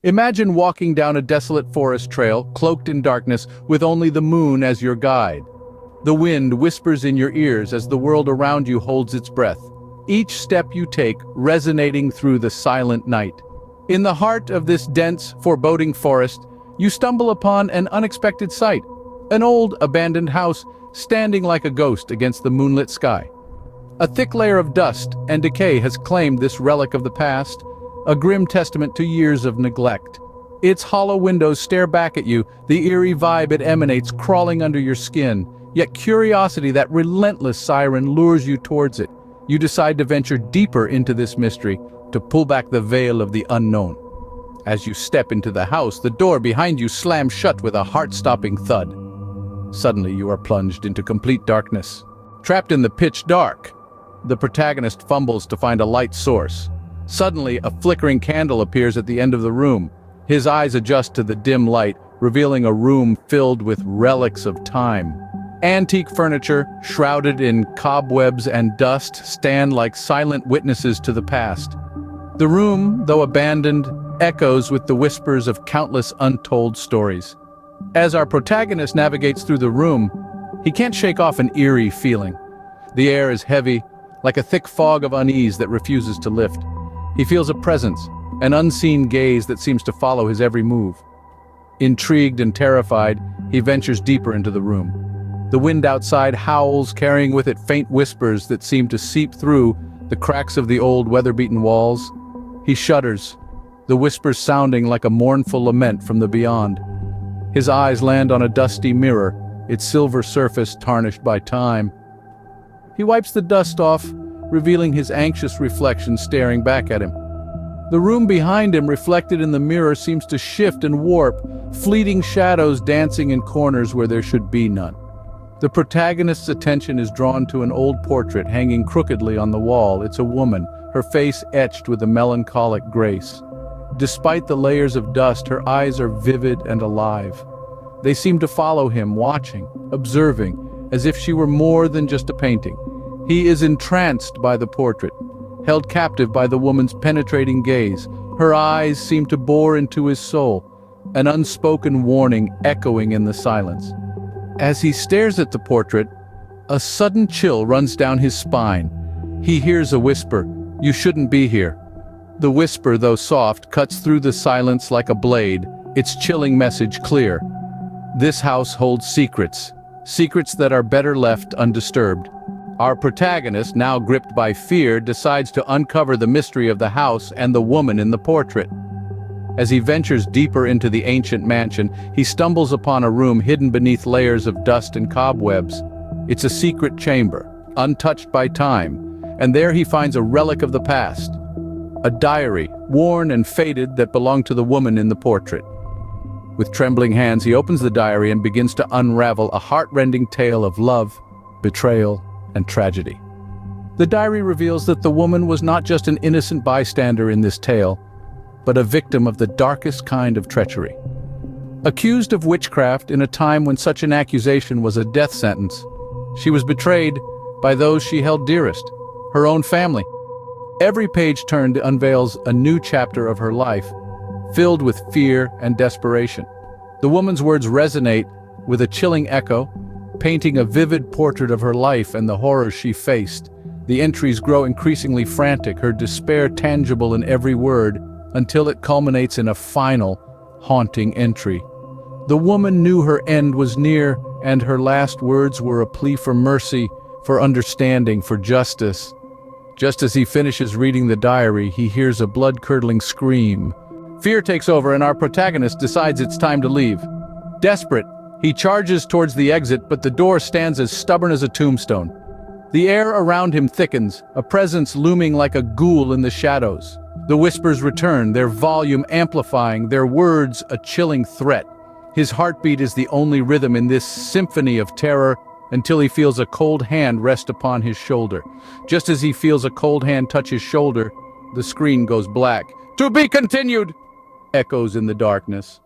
Imagine walking down a desolate forest trail, cloaked in darkness, with only the moon as your guide. The wind whispers in your ears as the world around you holds its breath, each step you take resonating through the silent night. In the heart of this dense, foreboding forest, you stumble upon an unexpected sight, an old, abandoned house standing like a ghost against the moonlit sky. A thick layer of dust and decay has claimed this relic of the past, a grim testament to years of neglect. Its hollow windows stare back at you, the eerie vibe it emanates crawling under your skin, yet curiosity, that relentless siren, lures you towards it. You decide to venture deeper into this mystery, to pull back the veil of the unknown. As you step into the house, the door behind you slams shut with a heart-stopping thud. Suddenly you are plunged into complete darkness. Trapped in the pitch dark, the protagonist fumbles to find a light source. Suddenly, a flickering candle appears at the end of the room. His eyes adjust to the dim light, revealing a room filled with relics of time. Antique furniture, shrouded in cobwebs and dust, stand like silent witnesses to the past. The room, though abandoned, echoes with the whispers of countless untold stories. As our protagonist navigates through the room, he can't shake off an eerie feeling. The air is heavy, like a thick fog of unease that refuses to lift. He feels a presence, an unseen gaze that seems to follow his every move. Intrigued and terrified, he ventures deeper into the room. The wind outside howls, carrying with it faint whispers that seem to seep through the cracks of the old weather-beaten walls. He shudders, the whispers sounding like a mournful lament from the beyond. His eyes land on a dusty mirror, its silver surface tarnished by time. He wipes the dust off, revealing his anxious reflection staring back at him. The room behind him, reflected in the mirror, seems to shift and warp, fleeting shadows dancing in corners where there should be none. The protagonist's attention is drawn to an old portrait hanging crookedly on the wall. It's a woman, her face etched with a melancholic grace. Despite the layers of dust, her eyes are vivid and alive. They seem to follow him, watching, observing, as if she were more than just a painting. He is entranced by the portrait, held captive by the woman's penetrating gaze. Her eyes seem to bore into his soul, an unspoken warning echoing in the silence. As he stares at the portrait, a sudden chill runs down his spine. He hears a whisper, "You shouldn't be here." The whisper, though soft, cuts through the silence like a blade, its chilling message clear. This house holds secrets, secrets that are better left undisturbed. Our protagonist, now gripped by fear, decides to uncover the mystery of the house and the woman in the portrait. As he ventures deeper into the ancient mansion, he stumbles upon a room hidden beneath layers of dust and cobwebs. It's a secret chamber, untouched by time, and there he finds a relic of the past. A diary, worn and faded, that belonged to the woman in the portrait. With trembling hands, he opens the diary and begins to unravel a heart-rending tale of love, betrayal, and tragedy. The diary reveals that the woman was not just an innocent bystander in this tale, but a victim of the darkest kind of treachery. Accused of witchcraft in a time when such an accusation was a death sentence, she was betrayed by those she held dearest, her own family. Every page turned unveils a new chapter of her life, filled with fear and desperation. The woman's words resonate with a chilling echo, painting a vivid portrait of her life and the horrors she faced. The entries grow increasingly frantic, her despair tangible in every word, until it culminates in a final, haunting entry. The woman knew her end was near, and her last words were a plea for mercy, for understanding, for justice. Just as he finishes reading the diary, he hears a blood-curdling scream. Fear takes over, and our protagonist decides it's time to leave. Desperate, he charges towards the exit, but the door stands as stubborn as a tombstone. The air around him thickens, a presence looming like a ghoul in the shadows. The whispers return, their volume amplifying, their words a chilling threat. His heartbeat is the only rhythm in this symphony of terror, until he feels a cold hand rest upon his shoulder. Just as he feels a cold hand touch his shoulder, the screen goes black. "To be continued!" echoes in the darkness.